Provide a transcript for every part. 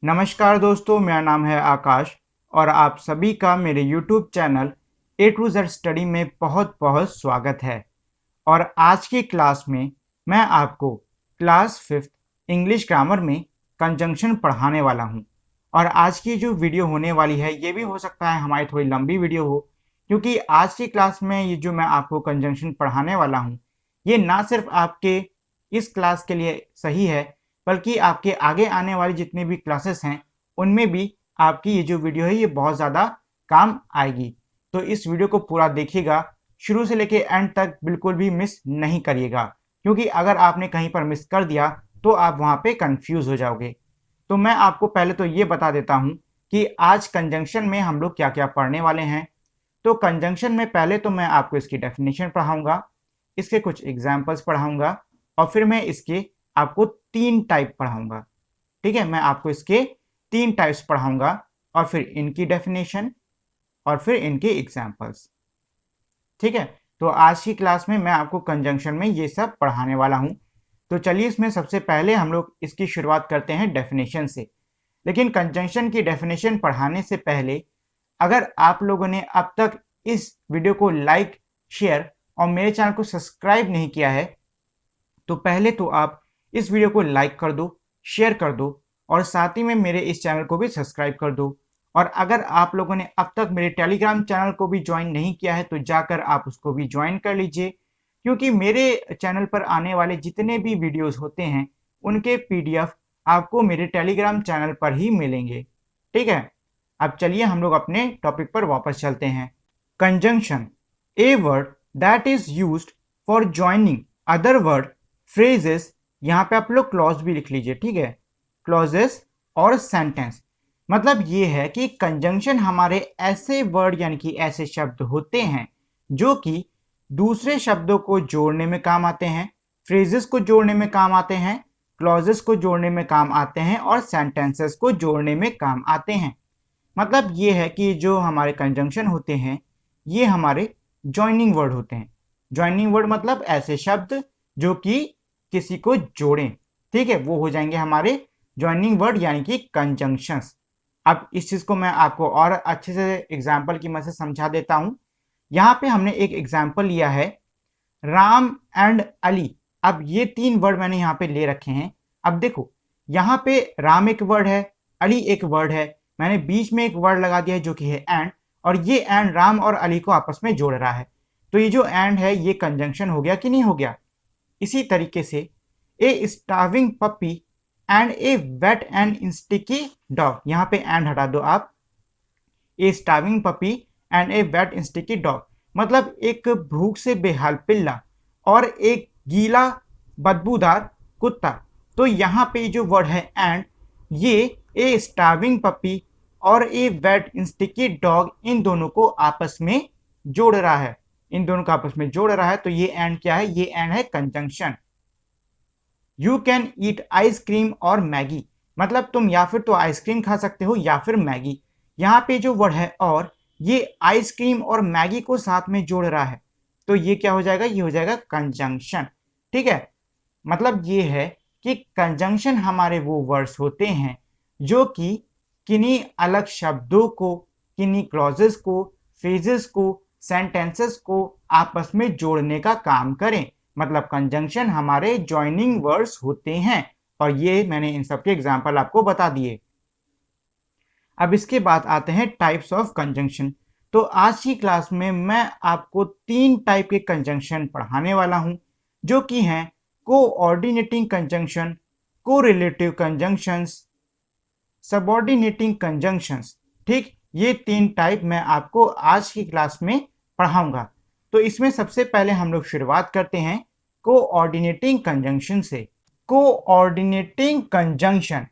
नमस्कार दोस्तों, मेरा नाम है आकाश और आप सभी का मेरे YouTube channel A to Z study में बहुत बहुत स्वागत है। और आज की क्लास में मैं आपको क्लास 5th इंग्लिश ग्रामर में कंजंक्शन पढ़ाने वाला हूं। और आज की जो वीडियो होने वाली है ये भी हो सकता है हमारी थोड़ी लंबी वीडियो हो, क्योंकि आज की क्लास में ये जो मैं आपको कंजंक्शन पढ़ाने वाला हूं ये ना सिर्फ आपके इस क्लास के लिए सही है, बल्कि आपके आगे आने वाली जितनी भी क्लासेस हैं उनमें भी आपकी ये जो वीडियो है ये बहुत ज़्यादा काम आएगी। तो इस वीडियो को पूरा देखिएगा, शुरू से लेके एंड तक बिल्कुल भी मिस नहीं करिएगा, क्योंकि अगर आपने कहीं पर मिस कर दिया तो आप वहाँ पे कंफ्यूज हो जाओगे। तो मैं आपको पहले तो ये बता देता हूँ कि आज कंजंक्शन में हम लोग क्या क्या पढ़ने वाले हैं। तो कंजंक्शन में पहले तो मैं आपको इसकी डेफिनेशन पढ़ाऊंगा, इसके कुछ एग्जाम्पल्स पढ़ाऊंगा और फिर मैं इसके आपको 3 टाइप पढ़ाऊंगा। ठीक है, मैं आपको इसके 3 टाइप्स पढ़ाऊंगा और फिर इनकी डेफिनेशन और फिर इनके एग्जाम्पल्स। ठीक है, तो आज की क्लास में मैं आपको कंजंक्शन में ये सब पढ़ाने वाला हूं। तो चलिए इसमें सबसे पहले हम लोग इसकी शुरुआत करते हैं डेफिनेशन से। लेकिन कंजंक्शन की डेफिनेशन पढ़ाने से पहले अगर आप लोगों ने अब तक इस वीडियो को लाइक, शेयर और मेरे चैनल को सब्सक्राइब नहीं किया है तो पहले तो आप इस वीडियो को लाइक कर दो, शेयर कर दो और साथ ही में मेरे इस चैनल को भी सब्सक्राइब कर दो। और अगर आप लोगों ने अब तक मेरे टेलीग्राम चैनल को भी ज्वाइन नहीं किया है तो जाकर आप उसको भी ज्वाइन कर लीजिए, क्योंकि मेरे चैनल पर आने वाले जितने भी वीडियोस होते हैं उनके पीडीएफ आपको मेरे टेलीग्राम चैनल पर ही मिलेंगे। ठीक है, अब चलिए हम लोग अपने टॉपिक पर वापस चलते हैं। Conjunction, a word that is used for joining other word, phrases, यहाँ पे आप लोग क्लॉज भी लिख लीजिए। ठीक है, क्लॉजेस और सेंटेंस, मतलब ये है कि कंजंक्शन हमारे ऐसे वर्ड यानी कि ऐसे शब्द होते हैं जो कि दूसरे शब्दों को जोड़ने में काम आते हैं, फ्रेजेस को जोड़ने में काम आते हैं, क्लॉजेस को जोड़ने में काम आते हैं और सेंटेंसेस को जोड़ने में काम आते हैं। मतलब ये है कि जो हमारे कंजंक्शन होते हैं ये हमारे जॉइनिंग वर्ड होते हैं। जॉइनिंग वर्ड मतलब ऐसे शब्द जो कि किसी को जोड़ें। ठीक है, वो हो जाएंगे हमारे जॉइनिंग वर्ड यानी कि कंजंक्शंस। अब इस चीज को मैं आपको और अच्छे से एग्जाम्पल की मदद से समझा देता हूं। यहाँ पे हमने एक एग्जाम्पल लिया है, राम एंड अली। अब ये 3 वर्ड मैंने यहाँ पे ले रखे हैं। अब देखो, यहाँ पे राम एक वर्ड है, अली एक वर्ड है, मैंने बीच में एक वर्ड लगा दिया है जो कि है एंड, और ये एंड राम और अली को आपस में जोड़ रहा है। तो ये जो एंड है ये कंजंक्शन हो गया कि नहीं हो गया। इसी तरीके से a starving puppy and a wet and sticky dog, यहाँ पे एंड हटा दो आप, a starving puppy and a wet and sticky dog, मतलब एक भूख से बेहाल पिल्ला और एक गीला बदबूदार कुत्ता। तो यहाँ पे जो वर्ड है एंड, ये ए स्टार्विंग पपी और a wet and sticky dog इन दोनों को आपस में जोड़ रहा है, इन दोनों को आपस में जोड़ रहा है। तो ये एंड क्या है, ये एंड है conjunction. You can eat ice cream और मैगी, मतलब तुम या फिर तो आइसक्रीम खा सकते हो या फिर मैगी। यहाँ पे जो वर्ड है और, ये आइसक्रीम और मैगी को साथ में जोड़ रहा है, तो ये क्या हो जाएगा, ये हो जाएगा कंजंक्शन। ठीक है, मतलब ये है कि कंजंक्शन हमारे वो वर्ड्स होते हैं जो कि किन्हीं अलग शब्दों को, किन्हीं क्लॉजेस को, फ्रेजेस को, सेंटेंसेस को आपस में जोड़ने का काम करें। मतलब कंजंक्शन हमारे जॉइनिंग वर्ड्स होते हैं, और ये मैंने इन सब के एग्जाम्पल आपको बता दिए। अब इसके बाद आते हैं टाइप्स ऑफ कंजंक्शन। तो आज की क्लास में मैं आपको 3 टाइप के कंजंक्शन पढ़ाने वाला हूं, जो कि हैं coordinating conjunction, correlative conjunctions, subordinating conjunctions. ठीक, ये 3 टाइप मैं आपको आज की क्लास में पढ़ाऊंगा। तो इसमें सबसे पहले हम लोग शुरुआत करते हैं कोऑर्डिनेटिंग कंजंक्शन से। Coordinating conjunction,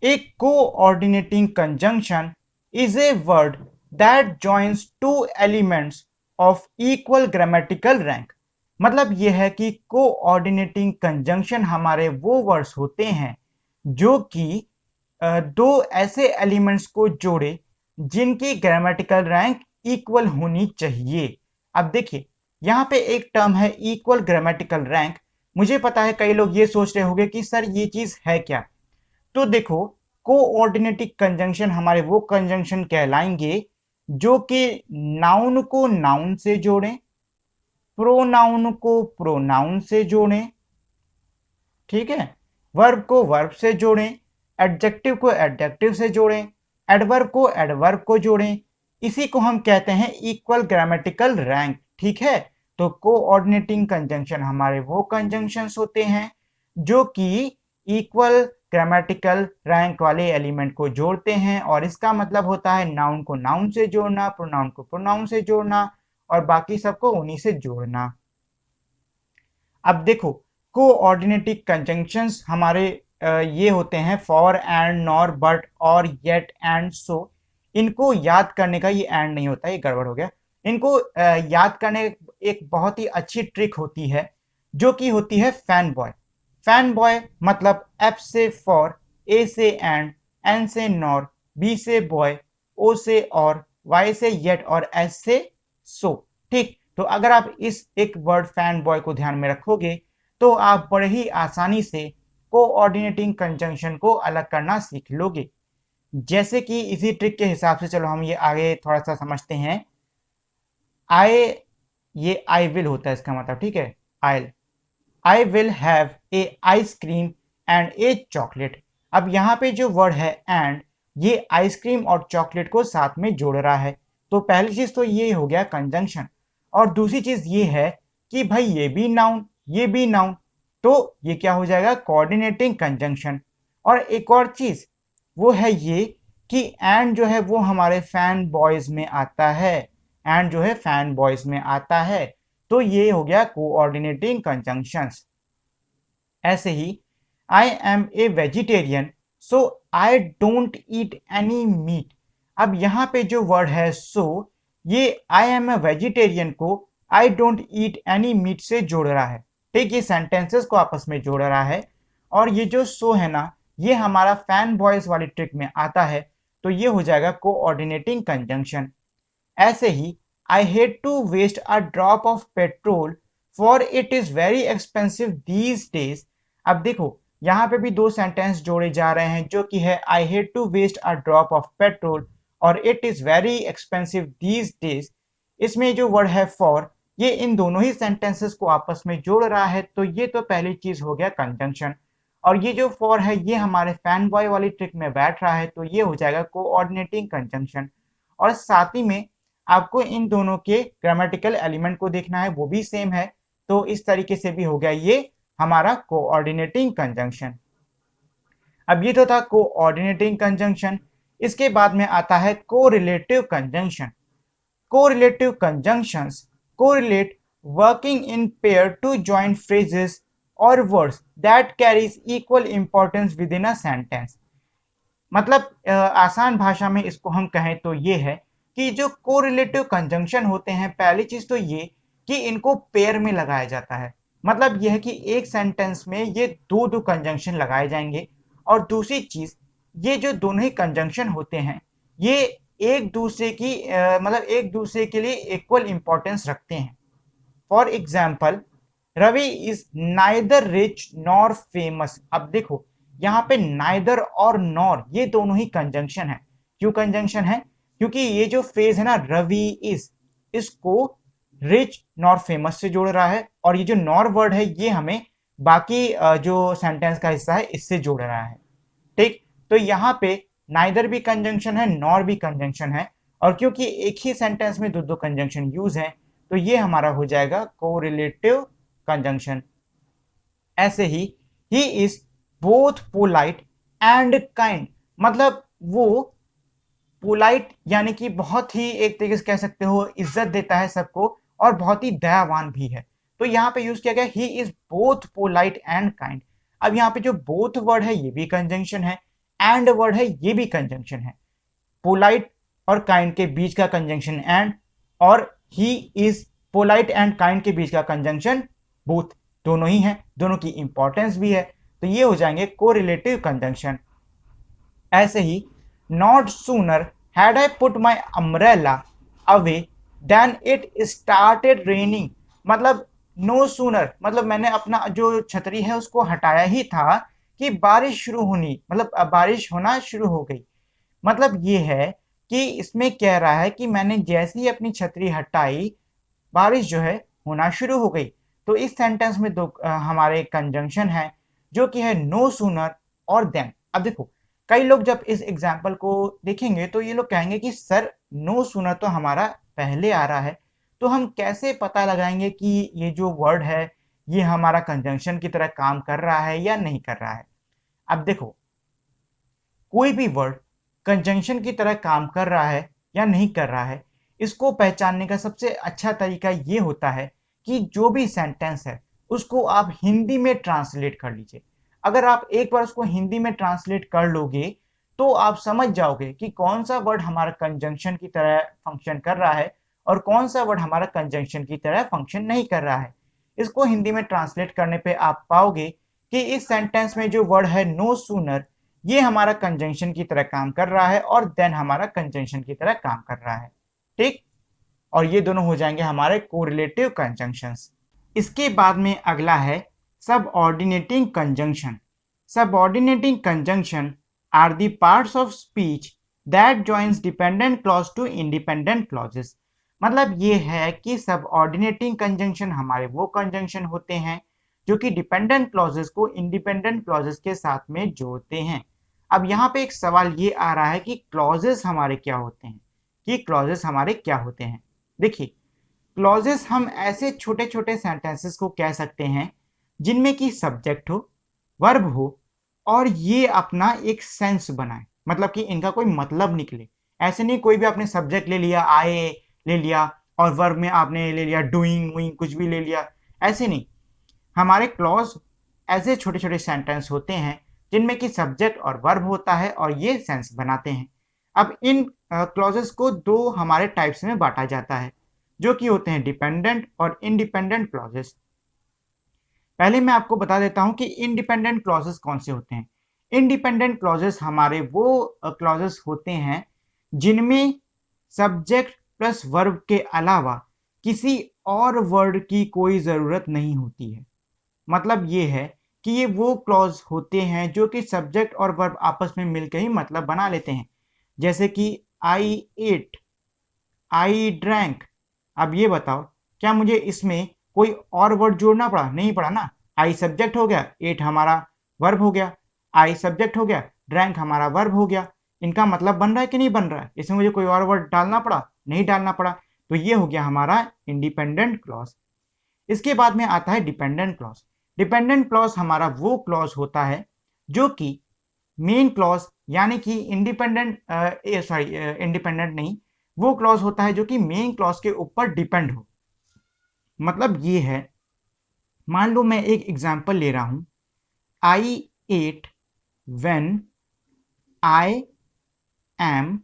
a coordinating conjunction is a word that joins two elements of equal grammatical rank। मतलब यह है कि कोऑर्डिनेटिंग कंजंक्शन हमारे वो वर्ड्स होते हैं जो कि दो ऐसे एलिमेंट्स को जोड़े जिनकी ग्रामेटिकल रैंक इक्वल होनी चाहिए। अब देखिए, यहाँ पे एक टर्म है इक्वल ग्रामेटिकल रैंक। मुझे पता है कई लोग ये सोच रहे होंगे कि सर ये चीज है क्या। तो देखो, कोऑर्डिनेटिंग कंजंक्शन हमारे वो कंजंक्शन कहलाएंगे जो कि नाउन को नाउन से जोड़ें, प्रोनाउन को प्रोनाउन से जोड़ें, ठीक है, वर्ब को वर्ब से जोड़ें, एडजेक्टिव को एडजेक्टिव से जोड़ें, एडवर्ब को एडवर्ब को जोड़ें। इसी को हम कहते हैं इक्वल ग्रामेटिकल रैंक, ठीक है। तो कोऑर्डिनेटिंग कंजंक्शन हमारे वो कंजंक्शंस होते हैं जो कि इक्वल ग्रामेटिकल रैंक वाले एलिमेंट को जोड़ते हैं, और इसका मतलब होता है नाउन को नाउन से जोड़ना, प्रोनाउन को प्रोनाउन से जोड़ना, और बाकी सबको उन्हीं से जोड़ना। अब देखो, कोऑर्डिनेटिंग कंजंक्शंस हमारे ये होते हैं फॉर, एंड, नॉर, बट, और, येट, एंड, सो। इनको याद करने का, ये एंड नहीं होता, ये गड़बड़ हो गया। इनको याद करने एक बहुत ही अच्छी ट्रिक होती है जो कि होती है फैन बॉय। फैन बॉय मतलब एफ से फॉर, ए से एंड, एन से नॉर, बी से बॉय, ओ से और, वाई से येट और एस से सो, ठीक। तो अगर आप इस एक वर्ड फैन बॉय को ध्यान में रखोगे तो आप बड़े ही आसानी से कोऑर्डिनेटिंग कंजंक्शन को अलग करना सीख लोगे। जैसे कि इसी ट्रिक के हिसाब से चलो हम ये आगे थोड़ा सा समझते हैं। आई, ये आई विल होता है इसका मतलब, ठीक है। I will have a ice cream and A chocolate. अब यहाँ पे जो वर्ड है एंड, ये आइसक्रीम और चॉकलेट को साथ में जोड़ रहा है। तो पहली चीज तो ये हो गया कंजंक्शन, और दूसरी चीज ये है कि भाई ये भी नाउन, ये भी नाउन, तो ये क्या हो जाएगा, कोऑर्डिनेटिंग कंजंक्शन। और एक और चीज वो है ये कि एंड जो है वो हमारे फैन बॉयज में आता है, एंड जो है फैन बॉयज में आता है, तो ये हो गया कोऑर्डिनेटिंग कंजंक्शंस। ऐसे ही I am a vegetarian so I don't eat any meat. अब यहाँ पे जो वर्ड है सो, ये आई एम ए वेजिटेरियन को I don't eat any meat से जोड़ रहा है, ठीक। ये सेंटेंसेस को आपस में जोड़ रहा है, और ये जो सो है ना, ये हमारा फैन बॉयज वाली ट्रिक में आता है, तो ये हो जाएगा कोऑर्डिनेटिंग कंजंक्शन। ऐसे ही I hate to waste a drop of petrol for it is very expensive these days. अब देखो, यहाँ पे भी दो सेंटेंस जोड़े जा रहे हैं जो कि है I hate to waste a drop of petrol और it is very expensive these days. इसमें जो वर्ड है फॉर, ये इन दोनों ही सेंटेंसेस को आपस में जोड़ रहा है, तो ये तो पहली चीज हो गया कंजंक्शन। और ये जो फॉर है ये हमारे फैन बॉय वाली ट्रिक में बैठ रहा है, तो ये हो जाएगा कोऑर्डिनेटिंग कंजंक्शन। और साथ ही में आपको इन दोनों के ग्रामेटिकल एलिमेंट को देखना है, वो भी सेम है, तो इस तरीके से भी हो गया ये हमारा कोऑर्डिनेटिंग कंजंक्शन। अब ये तो था कोऑर्डिनेटिंग कंजंक्शन। इसके बाद में आता है correlative conjunction. Correlative conjunctions correlate working in pair to join phrases or words that carries equal importance within a sentence. मतलब आसान भाषा में इसको हम कहें तो ये है कि जो कोरिलेटिव कंजंक्शन होते हैं, पहली चीज तो ये कि इनको पेयर में लगाया जाता है। मतलब यह है कि एक सेंटेंस में ये दो दो कंजंक्शन लगाए जाएंगे, और दूसरी चीज, ये जो दोनों ही कंजंक्शन होते हैं ये एक दूसरे की मतलब एक दूसरे के लिए इक्वल इंपॉर्टेंस रखते हैं। For example, Ravi is neither rich nor famous. अब देखो, यहाँ पे नाइदर और नॉर ये दोनों ही कंजंक्शन है। क्यों कंजंक्शन है? क्योंकि ये जो फ्रेज है ना रवि इज, इसको रिच नॉर फेमस से जोड़ रहा है, और ये जो नॉर वर्ड है ये हमें बाकी जो सेंटेंस का हिस्सा है इससे जोड़ रहा है, ठीक। तो यहाँ पे नाइदर भी कंजंक्शन है, नॉर भी कंजंक्शन है, और क्योंकि एक ही सेंटेंस में दो दो कंजंक्शन यूज है, तो ये हमारा हो जाएगा कोरिलेटिव कंजंक्शन। ऐसे he is both polite and kind. मतलब वो पोलाइट यानी कि बहुत ही एक तरीके से कह सकते हो इज्जत देता है सबको, और बहुत ही दयावान भी है। तो यहाँ पे यूज किया गया he is both polite and kind. अब यहाँ पे जो बोथ वर्ड है ये भी कंजंक्शन है, एंड वर्ड है ये भी कंजंक्शन है। पोलाइट और काइंड के बीच का कंजंक्शन एंड, और he is polite and kind के बीच का कंजंक्शन बोथ, दोनों ही है, दोनों की इंपॉर्टेंस भी है, तो ये हो जाएंगे कोरिलेटिव कंजंक्शन। ऐसे ही not sooner had I put my umbrella away then it started raining. मतलब नो सूनर, मतलब मैंने अपना जो छतरी है उसको हटाया ही था कि बारिश शुरू होनी, मतलब बारिश होना शुरू हो गई। मतलब ये है कि इसमें कह रहा है कि मैंने जैसे ही अपनी छतरी हटाई, बारिश जो है होना शुरू हो गई। तो इस सेंटेंस में दो हमारे कंजंक्शन है, जो कि है नो सूनर और देन। अब देखो, कई लोग जब इस एग्जाम्पल को देखेंगे तो ये लोग कहेंगे कि सर नो सूनर तो हमारा पहले आ रहा है, तो हम कैसे पता लगाएंगे कि ये जो वर्ड है ये हमारा कंजंक्शन की तरह काम कर रहा है या नहीं कर रहा है। अब देखो, कोई भी वर्ड कंजंक्शन की तरह काम कर रहा है या नहीं कर रहा है, इसको पहचानने का सबसे अच्छा तरीका ये होता है कि जो भी सेंटेंस है उसको आप हिंदी में ट्रांसलेट कर लीजिए। अगर आप एक बार उसको हिंदी में ट्रांसलेट कर लोगे तो आप समझ जाओगे कि कौन सा वर्ड हमारा कंजंक्शन की तरह फंक्शन कर रहा है और कौन सा वर्ड हमारा कंजंक्शन की तरह फंक्शन नहीं कर रहा है। इसको हिंदी में ट्रांसलेट करने पे आप पाओगे कि इस सेंटेंस में जो वर्ड है नो सूनर, ये हमारा कंजंक्शन की तरह काम कर रहा है और देन हमारा कंजंक्शन की तरह काम कर रहा है। ठीक, और ये दोनों हो जाएंगे हमारे कोरिलेटिव कंजंक्शंस। इसके बाद में अगला है subordinating conjunction. Subordinating conjunction are the parts of speech that joins dependent clause to independent clauses. मतलब ये है कि सबऑर्डिनेटिंग कंजंक्शन हमारे वो कंजंक्शन होते हैं जो कि डिपेंडेंट क्लॉजेस को इंडिपेंडेंट क्लॉजेस के साथ में जोड़ते हैं। अब यहाँ पे एक सवाल ये आ रहा है कि क्लॉजेस हमारे क्या होते हैं, कि क्लॉजेस हमारे क्या होते हैं। देखिए, क्लॉजेस हम ऐसे छोटे छोटे सेंटेंसेस को कह सकते हैं जिनमें कि सब्जेक्ट हो, वर्ब हो और ये अपना एक सेंस बनाए, मतलब कि इनका कोई मतलब निकले। ऐसे नहीं कोई भी आपने सब्जेक्ट ले लिया, आए ले लिया, और वर्ब में आपने ले लिया डूइंग वुइंग कुछ भी ले लिया, ऐसे नहीं। हमारे क्लॉज ऐसे छोटे छोटे सेंटेंस होते हैं जिनमें कि सब्जेक्ट और वर्ब होता है और ये सेंस बनाते हैं। अब इन क्लॉजेस को दो हमारे टाइप्स में बांटा जाता है, जो कि होते हैं डिपेंडेंट और इंडिपेंडेंट क्लॉजेस। पहले मैं आपको बता देता हूं कि इंडिपेंडेंट क्लॉजेस कौन से होते हैं। इंडिपेंडेंट क्लॉजेस हमारे वो क्लॉजेस होते हैं जिनमें सब्जेक्ट प्लस वर्ब के अलावा किसी और वर्ड की कोई ज़रूरत नहीं होती है। मतलब ये है कि ये वो क्लॉज होते हैं जो कि सब्जेक्ट और वर्ब आपस में मिलकर ही मतलब बना लेते हैं। जैसे कि आई एट, आई ड्रैंक। अब ये बताओ, क्या मुझे इसमें कोई और वर्ड जोड़ना पड़ा? नहीं पड़ा ना। आई सब्जेक्ट हो गया, एट हमारा वर्ब हो गया, आई सब्जेक्ट हो गया, ड्रैंक हमारा वर्ब हो गया। इनका मतलब बन रहा है कि नहीं बन रहा है? इसमें मुझे कोई और वर्ड डालना पड़ा? नहीं डालना पड़ा। तो ये हो गया हमारा इंडिपेंडेंट क्लॉज। इसके बाद में आता है डिपेंडेंट क्लॉज। डिपेंडेंट क्लॉज हमारा वो क्लॉज होता है जो कि मेन क्लॉज यानी कि इंडिपेंडेंट नहीं, वो क्लॉज होता है जो कि मेन क्लॉज के ऊपर डिपेंड हो। मतलब ये है, मान लो मैं एक एग्जांपल ले रहा हूं, I ate when I am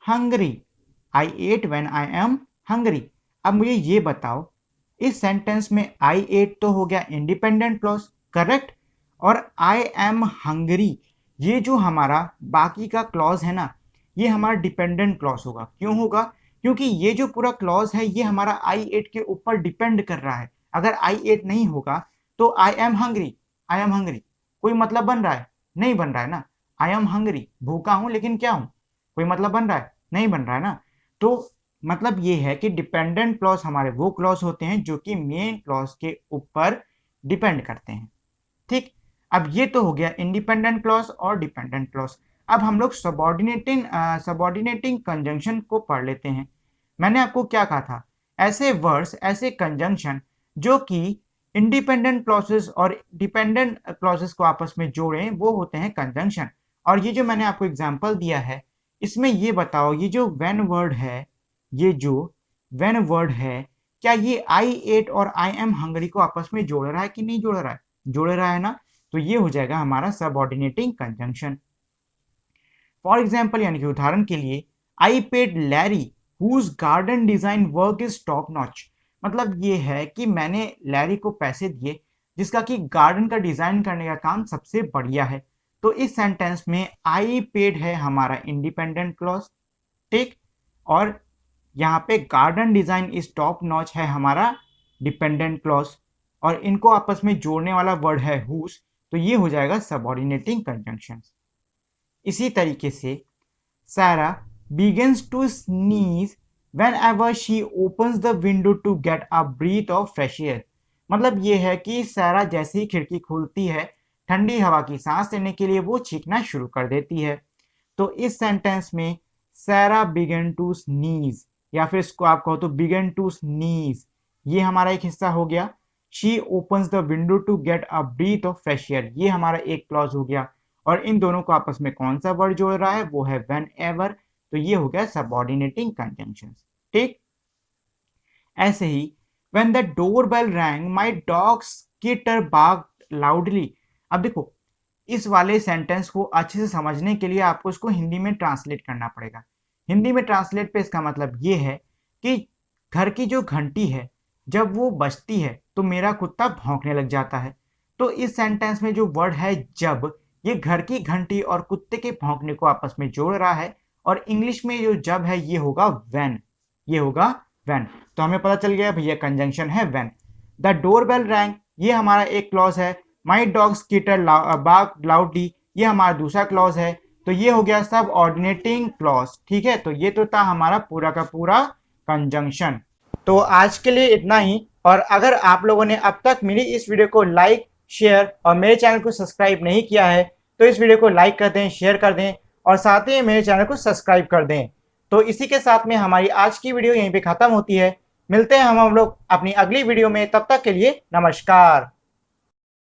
hungry. I ate when I am hungry. अब मुझे ये बताओ, इस सेंटेंस में आई एट तो हो गया इंडिपेंडेंट क्लॉज, करेक्ट, और आई एम हंग्री ये जो हमारा बाकी का क्लॉज है ना, ये हमारा डिपेंडेंट क्लॉज होगा। क्यों होगा? क्योंकि ये जो पूरा क्लॉज है ये हमारा आई एट के ऊपर डिपेंड कर रहा है। अगर आई एट नहीं होगा तो आई am hungry, I am hungry कोई मतलब बन रहा है? नहीं बन रहा है ना। आई एम हंग्री, भूखा हूं लेकिन क्या हूं, कोई मतलब बन रहा है? नहीं बन रहा है ना। तो मतलब ये है कि डिपेंडेंट क्लॉज हमारे वो क्लॉज होते हैं जो कि मेन क्लॉज के ऊपर डिपेंड करते हैं। ठीक, अब ये तो हो गया इंडिपेंडेंट क्लॉज और डिपेंडेंट क्लॉज। अब हम लोग सबऑर्डिनेटिंग कंजंक्शन को पढ़ लेते हैं। मैंने आपको क्या कहा था? ऐसे वर्ड्स, ऐसे कंजंक्शन जो कि इंडिपेंडेंट क्लॉजेस और डिपेंडेंट क्लॉजेस को आपस में जोड़ें, वो होते हैं कंजंक्शन। और ये जो मैंने आपको एग्जांपल दिया है, इसमें ये बताओ, ये जो व्हेन वर्ड है, ये जो व्हेन वर्ड है, क्या ये आई एट और आई एम हंगरी को आपस में जोड़ रहा है कि नहीं जोड़ रहा है? जोड़ रहा है ना। तो ये हो जाएगा हमारा सबऑर्डिनेटिंग कंजंक्शन। फॉर एग्जाम्पल, यानी कि उदाहरण के लिए, I paid Larry whose garden design work is top notch. मतलब ये है कि मैंने लैरी को पैसे दिए जिसका कि गार्डन का डिजाइन करने का काम सबसे बढ़िया है। तो इस सेंटेंस में आई पेड है हमारा इंडिपेंडेंट क्लॉज, ठीक, और यहाँ पे garden design is top notch है हमारा डिपेंडेंट क्लॉज, और इनको आपस में जोड़ने वाला वर्ड है हुज, तो ये हो जाएगा सबऑर्डिनेटिंग कंजंक्शन। इसी तरीके से सारा begins to sneeze whenever she opens the window to get a breath of fresh air। मतलब ये है कि सारा जैसे ही खिड़की खुलती है ठंडी हवा की सांस लेने के लिए वो छींकना शुरू कर देती है। तो इस सेंटेंस में सारा बिगन टू स्नीज या फिर इसको आप कहो तो बिगन टू स्नीज, ये हमारा एक हिस्सा हो गया। She opens the window to get a breath of fresh air, ये हमारा एक क्लॉज हो गया। और इन दोनों को आपस में कौन सा वर्ड जोड़ रहा है, वो है व्हेन एवर, तो ये हो गया सबऑर्डिनेटिंग कंजंक्शन। ठीक, ऐसे ही when the door bell rang my dog skitter barked loudly. अब देखो इस वाले सेंटेंस को अच्छे से समझने के लिए आपको इसको हिंदी में ट्रांसलेट करना पड़ेगा। हिंदी में ट्रांसलेट पे इसका मतलब ये है कि घर की जो घंटी है जब वो बजती है तो मेरा कुत्ता भौंकने लग जाता है। तो इस सेंटेंस में जो वर्ड है जब, ये घर की घंटी और कुत्ते के भौंकने को आपस में जोड़ रहा है। और इंग्लिश में जो जब है ये होगा व्हेन, ये होगा व्हेन। तो हमें पता चल गया भैया कंजंक्शन है when. The door bell rang, ये हमारा एक क्लॉज है। माई डॉग स्किटर बार्क्ड लाउडली, ये हमारा दूसरा क्लॉज है। तो ये हो गया सब ऑर्डिनेटिंग क्लॉज। ठीक है, तो ये तो था हमारा पूरा का पूरा कंजंक्शन। तो आज के लिए इतना ही। और अगर आप लोगों ने अब तक मेरी इस वीडियो को लाइक, शेयर और मेरे चैनल को सब्सक्राइब नहीं किया है तो इस वीडियो को लाइक कर दें, शेयर कर दें और साथ ही मेरे चैनल को सब्सक्राइब कर दें। तो इसी के साथ में हमारी आज की वीडियो यहीं पे खत्म होती है। मिलते हैं हम लोग अपनी अगली वीडियो में, तब तक के लिए नमस्कार।